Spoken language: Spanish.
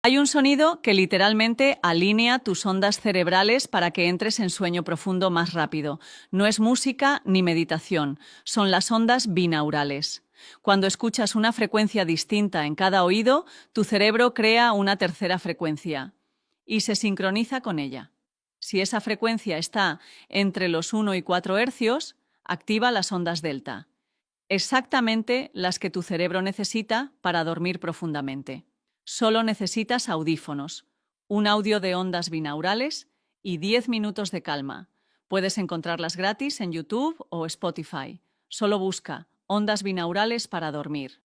Hay un sonido que literalmente alinea tus ondas cerebrales para que entres en sueño profundo más rápido. No es música ni meditación, son las ondas binaurales. Cuando escuchas una frecuencia distinta en cada oído, tu cerebro crea una tercera frecuencia y se sincroniza con ella. Si esa frecuencia está entre los 1 y 4 hercios, activa las ondas delta, exactamente las que tu cerebro necesita para dormir profundamente. Solo necesitas audífonos, un audio de ondas binaurales y 10 minutos de calma. Puedes encontrarlas gratis en YouTube o Spotify. Solo busca ondas binaurales para dormir.